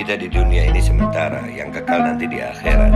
Kita di dunia ini sementara, yang kekal nanti di akhirat.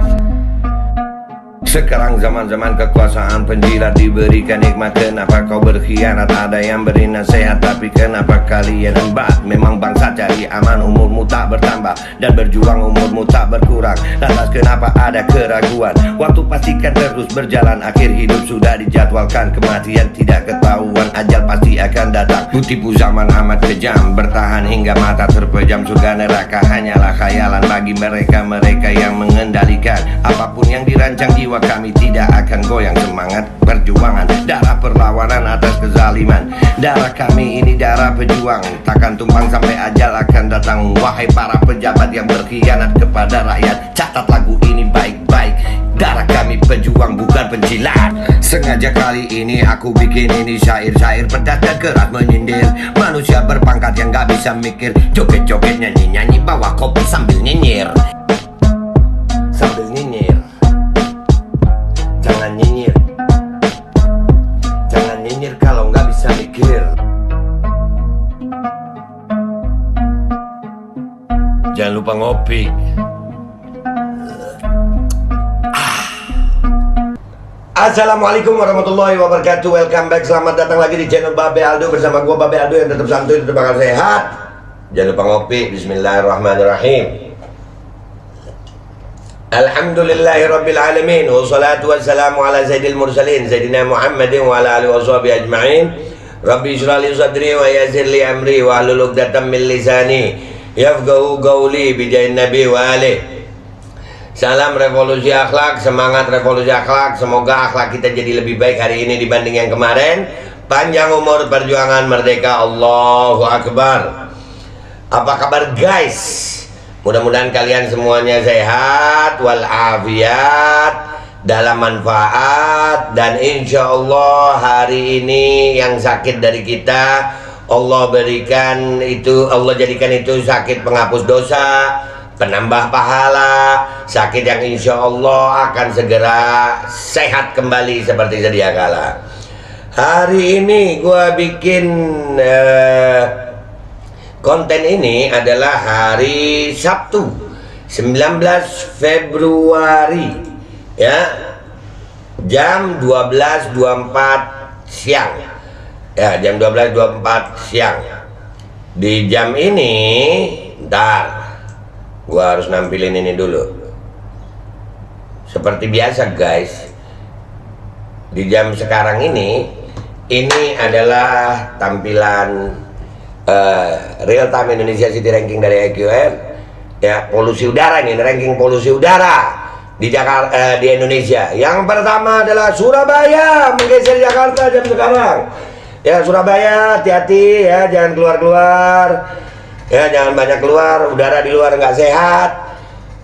Sekarang zaman-zaman kekuasaan penjilat diberikan nikmat. Kenapa kau berkhianat? Ada yang beri nasihat, tapi kenapa kalian embat? Memang bangsa cari aman, umurmu tak bertambah, dan berjuang umurmu tak berkurang. Lantas kenapa ada keraguan? Waktu pastikan terus berjalan, akhir hidup sudah dijadwalkan. Kematian tidak ketahuan, ajal pasti akan datang. Kutipu zaman amat kejam, bertahan hingga mata terpejam. Surga neraka hanyalah khayalan bagi mereka-mereka yang mengendalikan. Apapun yang dirancang jiwa kami tidak akan goyang. Semangat perjuangan, darah perlawanan atas kezaliman. Darah kami ini darah pejuang, takkan tumpang sampai ajal akan datang. Wahai para pejabat yang berkhianat kepada rakyat, catat lagu ini baik-baik. Darah kami pejuang bukan penjilat. Sengaja kali ini aku bikin ini syair-syair pedas dan keras menyindir manusia berpangkat yang gak bisa mikir. Joget-joget, nyanyi-nyanyi, bawa kopi sambil nyinyir. Sambil nyinyir. Jangan nyinyir. Jangan nyinyir kalau nggak bisa mikir. Jangan lupa ngopi. Assalamualaikum warahmatullahi wabarakatuh. Welcome back, selamat datang lagi di channel Babe Aldo. Bersama gua Babe Aldo yang tetap santuy, tetap bakal sehat. Jangan lupa ngopi. Bismillahirrahmanirrahim. Alhamdulillahirabbil alamin, wassalatu wassalamu ala sayyidil mursalin sayyidina Muhammadin wa ala alihi washabihi ajma'in. Rabbi shrah li sadri wa yassir li amri wa hlul 'uqdatam min lisani yafqahu qawli bi jahin nabi wa alihi. Salam revolusi akhlak, semangat revolusi akhlak. Semoga akhlak kita jadi lebih baik hari ini dibanding yang kemarin. Panjang umur, perjuangan, merdeka. Allahu Akbar. Apa kabar guys? Mudah-mudahan kalian semuanya sehat walafiat, dalam manfaat, dan insya Allah hari ini yang sakit dari kita Allah berikan itu, Allah jadikan itu sakit penghapus dosa, penambah pahala, sakit yang insya Allah akan segera sehat kembali seperti sedia kala. Hari ini gua bikin konten ini adalah hari Sabtu 19 Februari ya, jam 12.24 siang ya, jam 12.24 siang. Di jam ini ntar gua harus nampilin ini dulu. Seperti biasa guys, di jam sekarang ini adalah tampilan real time Indonesia City Ranking dari EQM ya, polusi udara. Ini ranking polusi udara di Jakarta, di Indonesia. Yang pertama adalah Surabaya, menggeser Jakarta jam sekarang ya. Surabaya hati-hati ya, jangan keluar-keluar ya, jangan banyak keluar, udara di luar nggak sehat.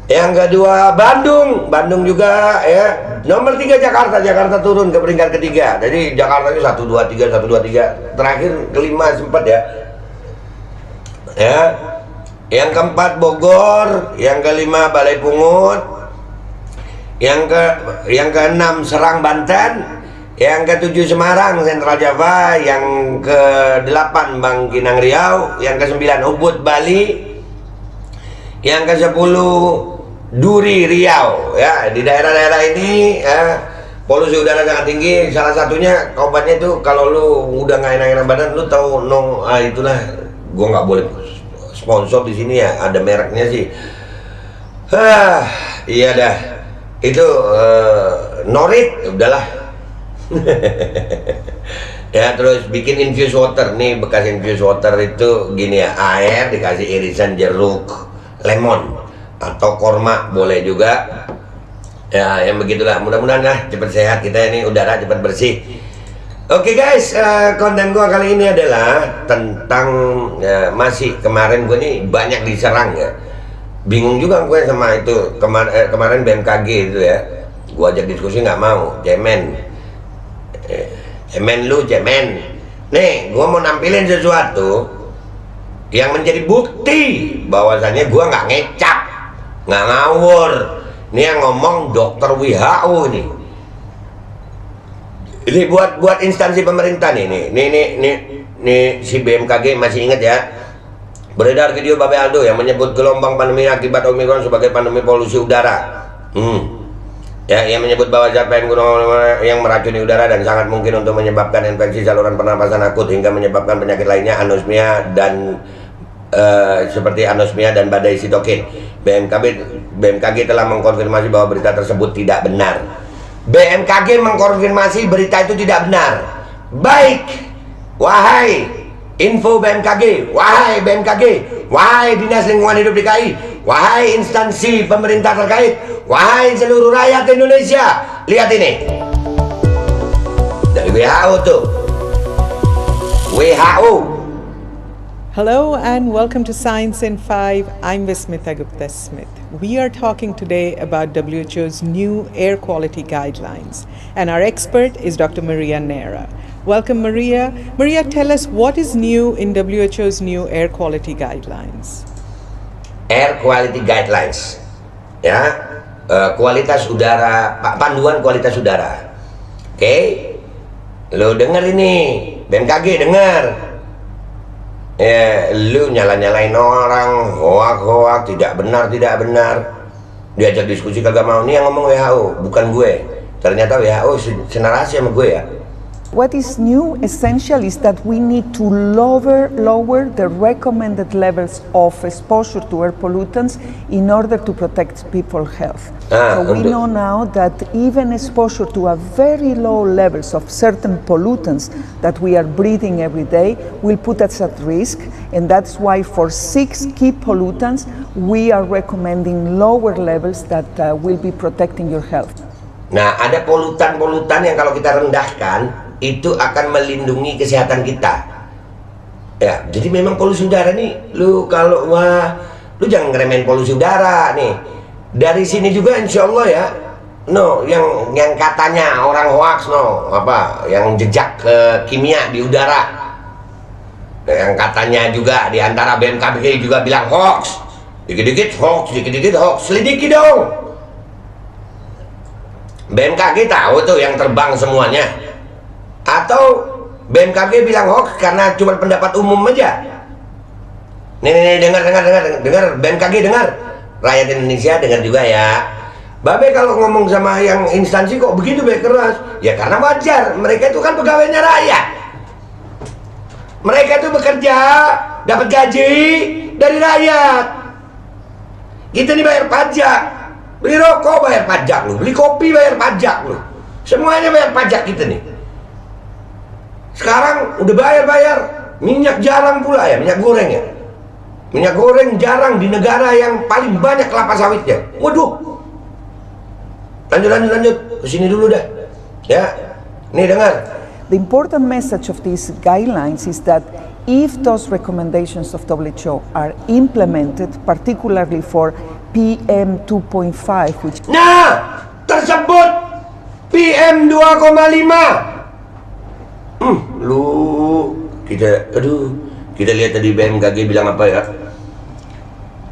Yang kedua Bandung juga ya. Nomor 3 Jakarta turun ke peringkat ketiga. Jadi Jakarta itu 1, 2, 3, terakhir kelima sempat ya. Yang keempat Bogor, yang kelima Balai Pungut, yang keenam Serang Banten, yang ketujuh Semarang Sentral Java, yang ke-8 Bangkinang Riau, yang ke-9 Ubud Bali, yang ke-10 Duri Riau ya. Di daerah-daerah ini polusi udara sangat tinggi. Salah satunya obatnya itu kalau lu udah nggak enak-enak badan, lu tahu itulah, gua nggak boleh sponsor di sini ya, ada mereknya sih. Iya dah, itu Norit, udahlah. Ya, terus bikin infused water. Nih bekas infused water itu gini ya, air dikasih irisan jeruk lemon atau korma boleh juga ya, yang begitulah. Mudah-mudahan lah cepat sehat kita ini, udara cepat bersih. Oke guys, konten gua kali ini adalah tentang masih kemarin gue nih banyak diserang ya. Bingung juga gue sama itu kemarin BMKG itu ya. Gua ajak diskusi nggak mau, cemen lu cemen. Nih, gua mau nampilin sesuatu yang menjadi bukti bahwasannya gua nggak ngecap, nggak ngawur. Ini yang ngomong dokter WHO nih. Ini buat instansi pemerintah nih si BMKG, masih ingat ya? Beredar video Babe Aldo yang menyebut gelombang pandemi akibat Omikron sebagai pandemi polusi udara. Ya, yang menyebut bahwa zat PM gunung yang meracuni udara dan sangat mungkin untuk menyebabkan infeksi saluran pernapasan akut hingga menyebabkan penyakit lainnya, anosmia dan seperti anosmia dan badai sitokin. BMKG telah mengkonfirmasi bahwa berita tersebut tidak benar. BMKG mengkonfirmasi berita itu tidak benar. Baik, wahai info BMKG, wahai BMKG, wahai Dinas Lingkungan Hidup DKI, wahai instansi pemerintah terkait, wahai seluruh rakyat Indonesia, lihat ini dari WHO tuh. WHO. Hello and welcome to Science in 5. I'm Vismitha Gupta Smith. We are talking today about WHO's new air quality guidelines, and our expert is Dr. Maria Neira. Welcome, Maria. Maria, tell us what is new in WHO's new air quality guidelines. Air quality guidelines, ya, kualitas udara, panduan kualitas udara. Oke, lo denger ini, BMKG denger. Ya, lu nyalain orang, hoak, tidak benar. Diajak diskusi kagak mau. Nih yang ngomong WHO, bukan gue. Ternyata WHO senarasi sama gue ya. What is new, essential, is that we need to lower the recommended levels of exposure to air pollutants in order to protect people's health. So we know now that even exposure to a very low levels of certain pollutants that we are breathing every day will put us at risk, and that's why for 6 key pollutants we are recommending lower levels that will be protecting your health. Nah, ada polutan-polutan yang kalau kita rendahkan itu akan melindungi kesehatan kita. Ya, jadi memang polusi udara nih, lu jangan ngeremehin polusi udara nih. Dari sini juga insya Allah ya, yang katanya orang hoax, yang jejak kimia di udara, yang katanya juga di antara BMKG juga bilang hoax, dikit-dikit hoax, selidiki dong. BMKG tahu tuh yang terbang semuanya. Atau BMKG bilang hoax karena cuma pendapat umum aja. Nih, dengar BMKG dengar, rakyat Indonesia dengar juga ya. Babe kalau ngomong sama yang instansi kok begitu keras? Ya karena wajar, mereka itu kan pegawainya rakyat. Mereka itu bekerja, dapat gaji dari rakyat. Kita nih bayar pajak, beli rokok bayar pajak lu, beli kopi bayar pajak lu, semuanya bayar pajak kita nih. Sekarang udah bayar minyak jarang pula ya, minyak goreng ya. Minyak goreng jarang di negara yang paling banyak kelapa sawitnya. Waduh. Lanjut ke sini dulu dah. Ya. Nih dengar. The important message of these guidelines is that if those recommendations of WHO are implemented, particularly for PM 2.5, which tersebut PM 2,5. Kita lihat tadi BMKG bilang apa ya,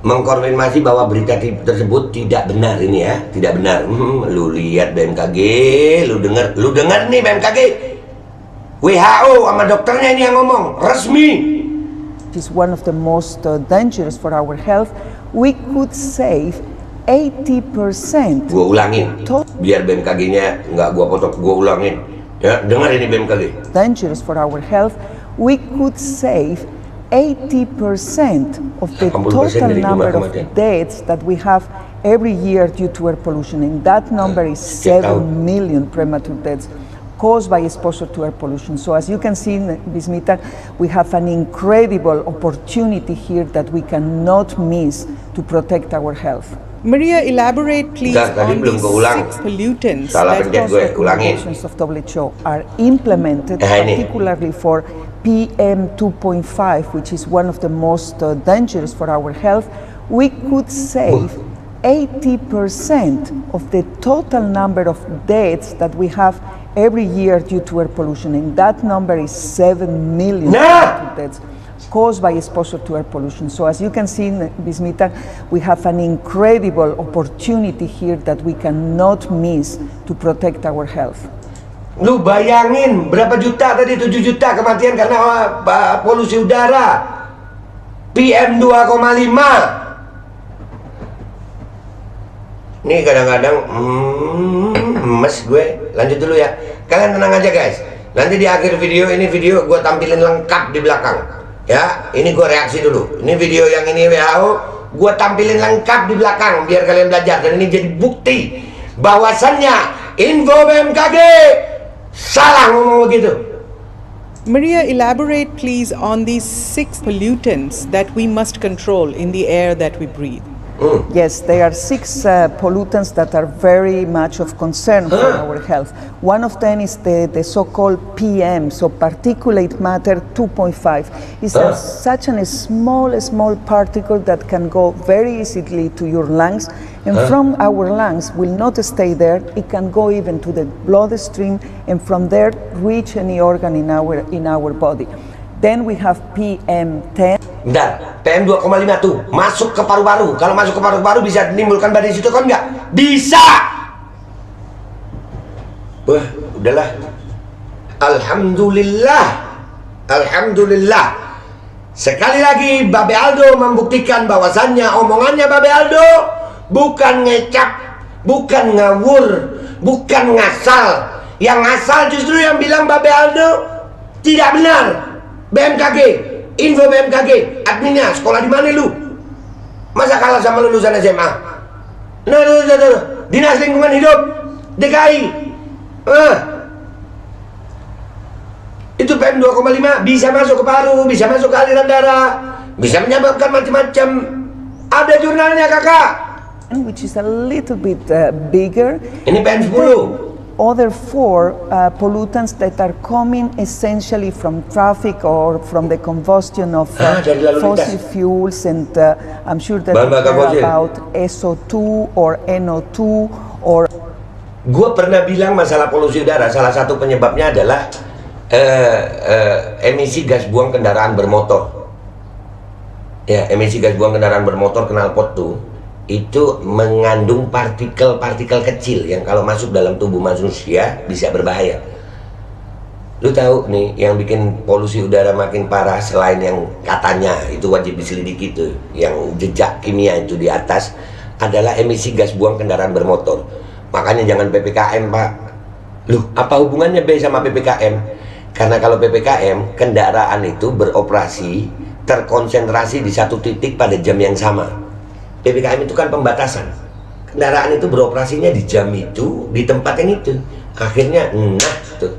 mengkonfirmasi bahwa berita tersebut tidak benar ini ya, tidak benar. Lu lihat BMKG, lu dengar nih BMKG, WHO sama dokternya ini yang ngomong resmi. is one of the most dangerous for our health. We could save 80%. Gua ulangin, biar BMKG-nya nggak gua potong, gua ulangin. Ya, dengar ini BMKG. Dangerous for our health. We could save 80% of the total number of deaths that we have every year due to air pollution, and that number is 7 million premature deaths caused by exposure to air pollution. So as you can see, Vismitha, we have an incredible opportunity here that we cannot miss to protect our health. Maria, elaborate please on these 6 pollutants that those recommendations of WHO are implemented, particularly for PM 2.5, which is one of the most dangerous for our health. We could save 80% of the total number of deaths that we have every year due to air pollution, and that number is 7 million deaths caused by exposure to air pollution. So as you can see, Vismitha, we have an incredible opportunity here that we cannot miss to protect our health. Lu bayangin berapa juta tadi, 7 juta kematian karena polusi udara. PM 2,5. Nih kadang-kadang mes gue. Lanjut dulu ya. Kalian tenang aja guys. Nanti di akhir video ini gue tampilin lengkap di belakang. Ya, ini gue reaksi dulu. Ini video yang ini WHO gue tampilin lengkap di belakang biar kalian belajar, dan ini jadi bukti bahwasannya info BMKG salah ngomong begitu. Maria, elaborate please on these 6 pollutants that we must control in the air that we breathe. Yes, there are 6 pollutants that are very much of concern for our health. One of them is the so-called PM, so particulate matter 2.5. It's such a small particle that can go very easily to your lungs, and from our lungs will not stay there. It can go even to the bloodstream, and from there reach any organ in our body. Then we have PM10. Bentar, PM 2,5 tuh masuk ke paru-paru. Kalau masuk ke paru-paru bisa menimbulkan badai sitokin nggak? Bisa. Wah, udahlah. Alhamdulillah. Alhamdulillah. Sekali lagi Babe Aldo membuktikan bahwasannya omongannya Babe Aldo bukan ngecap, bukan ngawur, bukan ngasal. Yang ngasal justru yang bilang Babe Aldo tidak benar. BMKG, info BMKG, adminnya sekolah di mana lu? Masa kalah sama lulusan SMA? Nah, Dinas Lingkungan Hidup DKI. Itu PM 2,5 bisa masuk ke paru, bisa masuk ke aliran darah, bisa menyebabkan macam-macam. Ada jurnalnya kakak. Which is a little bit bigger. Ini PM 10. Other 4 pollutants that are coming essentially from traffic or from the combustion of fossil fuels, and I'm sure that you heard about SO2 or NO2 or. Gue pernah bilang masalah polusi udara, salah satu penyebabnya adalah emisi gas buang kendaraan bermotor. Ya, emisi gas buang kendaraan bermotor knalpot tuh itu mengandung partikel-partikel kecil yang kalau masuk dalam tubuh manusia bisa berbahaya. Lu tahu nih yang bikin polusi udara makin parah selain yang katanya itu wajib diselidiki itu, yang jejak kimia itu di atas, adalah emisi gas buang kendaraan bermotor. Makanya jangan PPKM, Pak. Loh, apa hubungannya B sama PPKM? Karena kalau PPKM, kendaraan itu beroperasi terkonsentrasi di satu titik pada jam yang sama. PPKM itu kan pembatasan. Kendaraan itu beroperasinya di jam itu, di tempat yang itu. Akhirnya, tuh.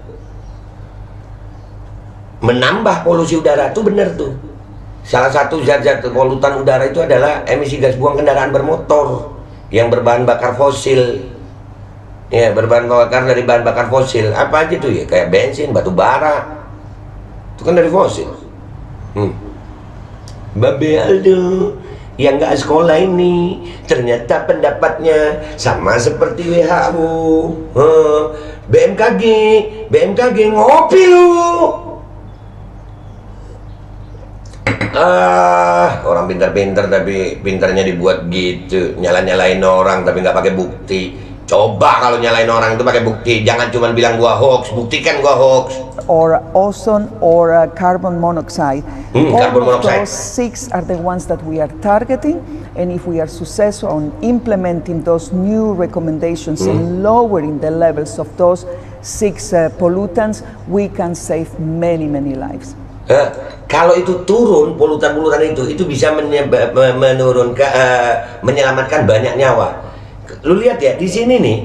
Menambah polusi udara tuh bener tuh. Salah satu zat-zat polutan udara itu adalah emisi gas buang kendaraan bermotor yang berbahan bakar fosil. Ya, berbahan bakar dari bahan bakar fosil. Apa aja tuh ya? Kayak bensin, batu bara. Itu kan dari fosil. Babe Aldo yang nggak sekolah ini ternyata pendapatnya sama seperti WHO. BMKG ngopi lu. Orang pintar-pintar tapi pintarnya dibuat gitu, nyalain orang tapi nggak pakai bukti. Coba kalau nyalain orang itu pakai bukti, jangan cuma bilang gua hoax, buktikan gua hoax. Or ozone or carbon monoxide. Carbon monoxide. Those 6 are the ones that we are targeting, and if we are successful on implementing those new recommendations and lowering the levels of those 6 pollutants, we can save many lives. Kalau itu turun, polutan-polutan itu bisa menurunkan, menyelamatkan banyak nyawa. Lu lihat ya di sini nih,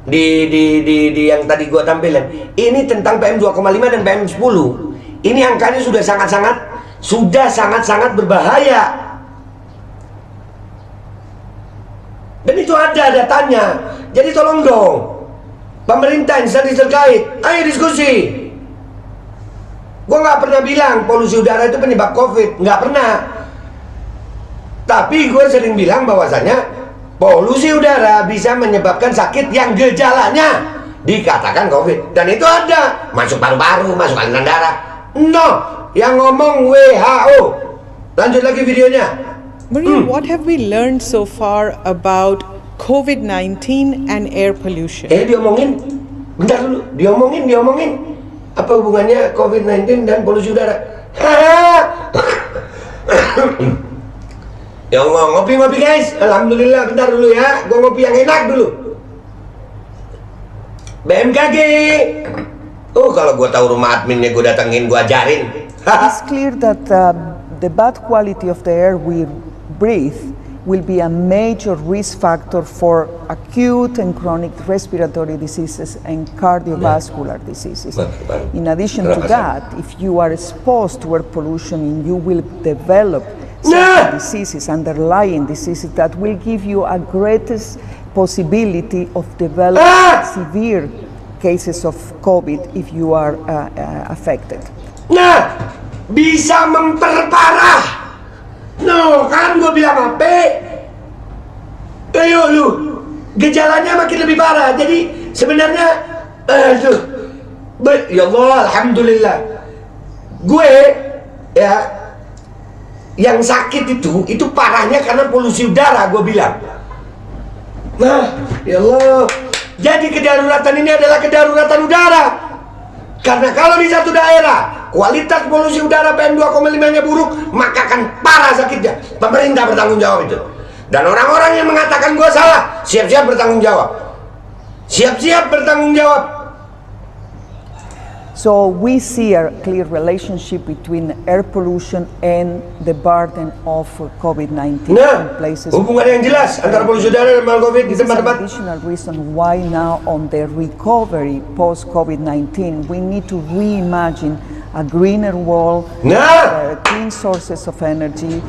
di yang tadi gua tampilin, ini tentang PM 2,5 dan PM 10. Ini angkanya sudah sangat-sangat berbahaya. Dan itu ada datanya. Jadi tolong dong, pemerintah, instansi terkait, ayo diskusi. Gua nggak pernah bilang polusi udara itu penyebab COVID, nggak pernah. Tapi gue sering bilang bahwasanya polusi udara bisa menyebabkan sakit yang gejalanya dikatakan COVID, dan itu ada masuk paru-paru, masuk aliran darah. No, yang ngomong WHO. Lanjut lagi videonya. Maria, what have we learned so far about COVID-19 and air pollution? Diomongin, bentar dulu, diomongin. Apa hubungannya COVID-19 dan polusi udara? Ya Allah, ngopi guys. Alhamdulillah, bentar dulu ya. Gua ngopi yang enak dulu. BMKG. Oh, kalau gua tahu rumah adminnya gua datengin, gua ajarin. It's clear that the bad quality of the air we breathe will be a major risk factor for acute and chronic respiratory diseases and cardiovascular diseases. In addition to that, if you are exposed to air pollution, you will develop certain diseases, underlying diseases that will give you a greatest possibility of developing severe cases of COVID if you are affected. Nah, bisa memperparah. No, kan gue bilang apa? Ayo lu, gejalanya makin lebih parah. Jadi sebenarnya, ya Allah, alhamdulillah. Gue ya, yang sakit itu parahnya karena polusi udara. Gue bilang. Nah, ya Allah. Jadi kedaruratan ini adalah kedaruratan udara. Karena kalau di satu daerah kualitas polusi udara PM2,5-nya buruk, maka akan parah sakitnya. Pemerintah bertanggung jawab itu. Dan orang-orang yang mengatakan gua salah, siap-siap bertanggung jawab. Siap-siap bertanggung jawab. So we see a clear relationship between air pollution and the burden of COVID-19 in places. Hubungan yang jelas antara polusi udara dan COVID di tempat-tempat. Additional reason why now on the recovery post COVID-19 we need to reimagine a greener world, clean sources of energy,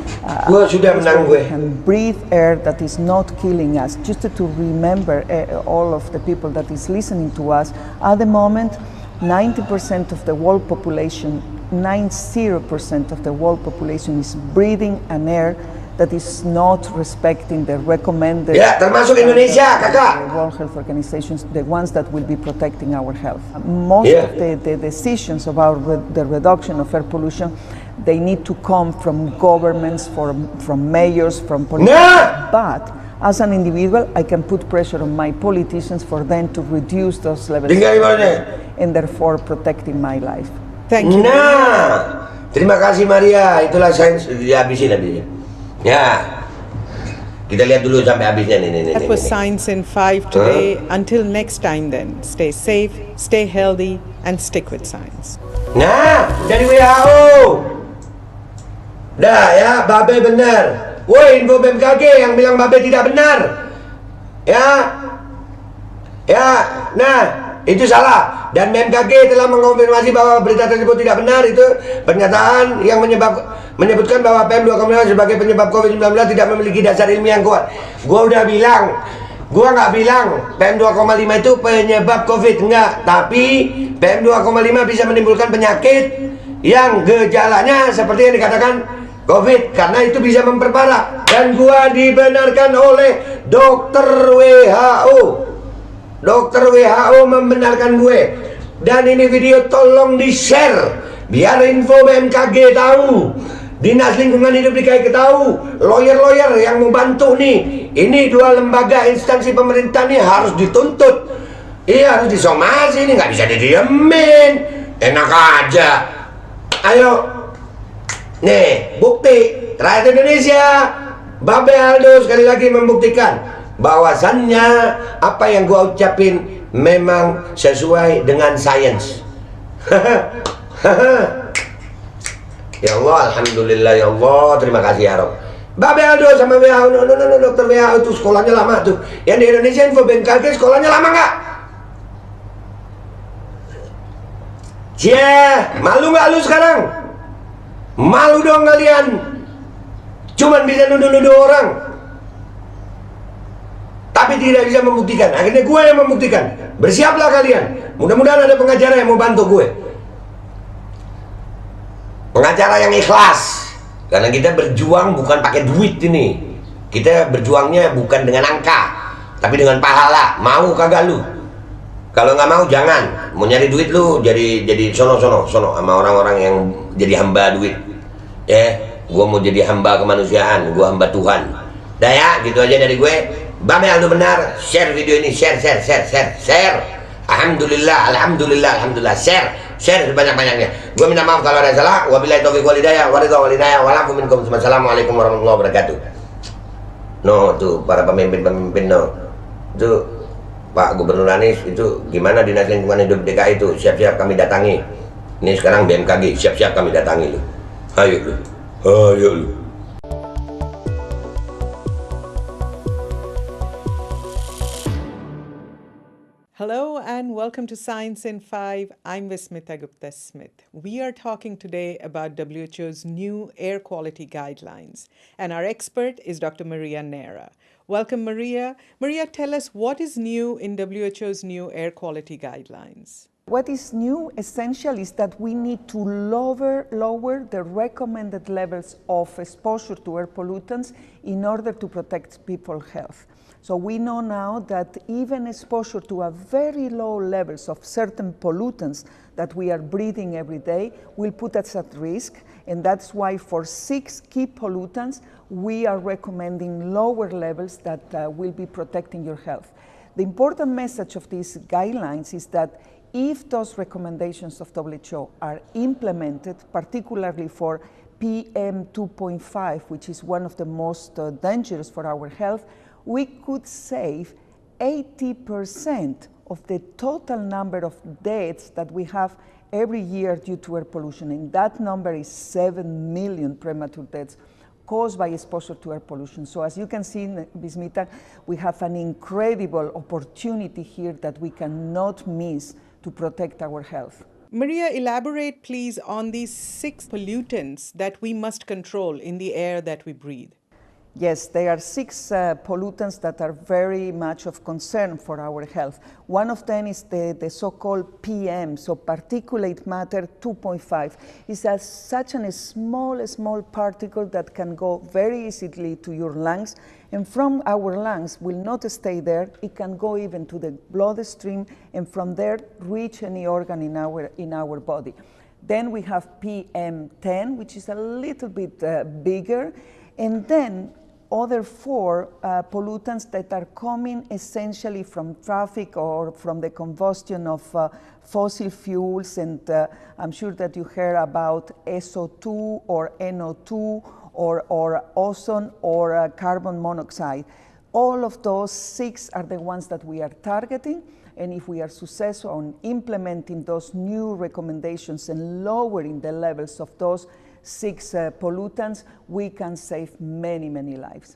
we can breathe air that is not killing us. Just to remember all of the people that is listening to us, at the moment 90% of the world population, 90% of the world population is breathing an air that is not respecting the recommended. Ya, termasuk Indonesia, kakak. World Health Organizations, the ones that will be protecting our health. Most of the decisions about the reduction of air pollution, they need to come from governments, from mayors, from politicians. But as an individual, I can put pressure on my politicians for them to reduce those levels and therefore protecting my life. Thank you. Nah, terima kasih Maria. Itulah sains dihabisin habisnya. Ya, kita lihat dulu sampai habisnya nih. That was Science in 5 today. Until next time then, stay safe, stay healthy, and stick with science. Nah, dari WHO. Dah ya, Babe benar. Woi, info BMKG yang bilang Babe tidak benar. Ya, nah, itu salah. Dan BMKG telah mengonfirmasi bahwa berita tersebut tidak benar. Itu pernyataan yang menyebutkan bahwa PM2,5 sebagai penyebab COVID-19 tidak memiliki dasar ilmiah yang kuat. Gua udah bilang, gua nggak bilang PM2,5 itu penyebab COVID, enggak. Tapi PM2,5 bisa menimbulkan penyakit yang gejalanya seperti yang dikatakan COVID, karena itu bisa memperparah. Dan gua dibenarkan oleh dokter WHO. Dokter WHO membenarkan gue. Dan ini video tolong di-share biar info BMKG tahu, Dinas Lingkungan Hidup DKI tahu, lawyer-lawyer yang mau bantu nih. Ini dua lembaga instansi pemerintah nih harus dituntut. Iya, harus disomasi, ini nggak bisa didiemin. Enak aja. Ayo. Nih, bukti. Rakyat Indonesia, Babe Aldo sekali lagi membuktikan bahwasannya apa yang gua ucapin memang sesuai dengan sains. Ya Allah, alhamdulillah ya Allah, terima kasih ya Rob. Babe Aldo sama WHO, no, dokter WHO itu sekolahnya lama tuh. Yang di Indonesia info BMKG sekolahnya lama nggak? Malu nggak lu sekarang? Malu dong kalian. Cuman bisa nuduh-nuduh orang, tapi tidak bisa membuktikan. Akhirnya gue yang membuktikan. Bersiaplah kalian. Mudah-mudahan ada pengacara yang mau bantu gue. Pengacara yang ikhlas. Karena kita berjuang bukan pakai duit ini. Kita berjuangnya bukan dengan angka, tapi dengan pahala. Mau kagak lu? Kalau nggak mau jangan. Mau nyari duit lu jadi sono sama orang-orang yang jadi hamba duit. Gue mau jadi hamba kemanusiaan. Gue hamba Tuhan. Dah ya, gitu aja dari gue. Babe Aldo benar. Share video ini, share. Alhamdulillah, share. share sebanyak-banyaknya. Gue minta maaf kalau ada salah. Wabillahi taufiq wal hidayah, waridho wal inayah, walakum minkum. Assalamualaikum warahmatullahi wabarakatuh. No, tuh para pemimpin-pemimpin no. Itu Pak Gubernur Anies itu gimana Dinas Lingkungan Hidup DKI itu siap-siap kami datangi. Ini sekarang BMKG siap-siap kami datangi lu. Ayo lu. Ayo lu. Hello and welcome to Science in 5. I'm Vismitha Gupta Smith. We are talking today about WHO's new air quality guidelines, and our expert is Dr. Maria Neira. Welcome, Maria. Maria, tell us what is new in WHO's new air quality guidelines. What is new, essential, is that we need to lower the recommended levels of exposure to air pollutants in order to protect people's health. So we know now that even exposure to a very low levels of certain pollutants that we are breathing every day will put us at risk, and that's why for 6 key pollutants we are recommending lower levels that will be protecting your health. The important message of these guidelines is that if those recommendations of WHO are implemented, particularly for PM 2.5, which is one of the most dangerous for our health, we could save 80% of the total number of deaths that we have every year due to air pollution. And that number is 7 million premature deaths caused by exposure to air pollution. So as you can see, Vismitha, we have an incredible opportunity here that we cannot miss to protect our health. Maria, elaborate please on these 6 pollutants that we must control in the air that we breathe. Yes, there are 6 pollutants that are very much of concern for our health. One of them is the so-called PM, so particulate matter 2.5. It's such a small particle that can go very easily to your lungs, and from our lungs will not stay there. It can go even to the bloodstream, and from there reach any organ in our body. Then we have PM10, which is a little bit bigger, and then other 4 pollutants that are coming essentially from traffic or from the combustion of fossil fuels, and I'm sure that you heard about SO2 or NO2 or ozone or carbon monoxide. All of those 6 are the ones that we are targeting, and if we are successful in implementing those new recommendations and lowering the levels of those 6 pollutants, we can save many lives.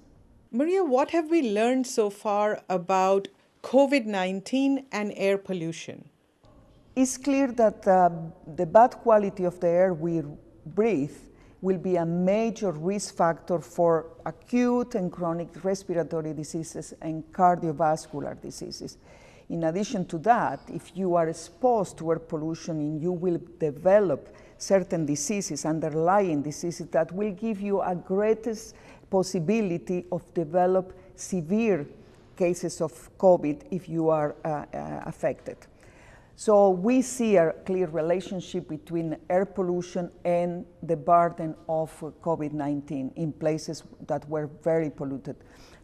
Maria, what have we learned so far about COVID-19 and air pollution? It's clear that the bad quality of the air we breathe will be a major risk factor for acute and chronic respiratory diseases and cardiovascular diseases. In addition to that, if you are exposed to air pollution, you will develop certain diseases, underlying diseases, that will give you a greatest possibility of develop severe cases of COVID if you are affected. So we see a clear relationship between air pollution and the burden of COVID-19 in places that were very polluted.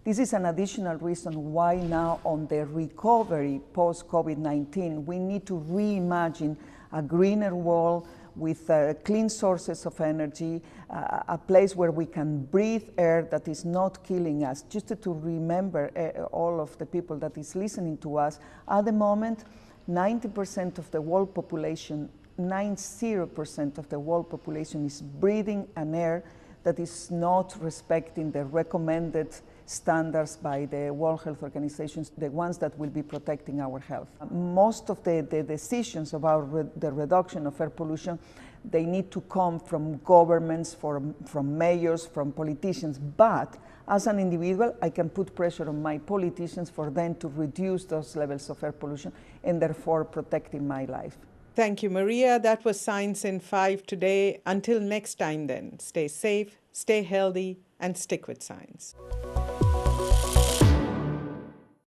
This is an additional reason why now on the recovery post-COVID-19, we need to reimagine a greener world with clean sources of energy, a place where we can breathe air that is not killing us. Just to remember all of the people that is listening to us, at the moment, 90% of the world population, 90% of the world population is breathing an air that is not respecting the recommended standards by the World Health Organization, the ones that will be protecting our health. Most of the decisions about the reduction of air pollution, they need to come from governments, from mayors, from politicians. But as an individual, I can put pressure on my politicians for them to reduce those levels of air pollution and therefore protecting my life. Thank you, Maria. That was Science in 5 today. Until next time then, stay safe, stay healthy, and stick with science.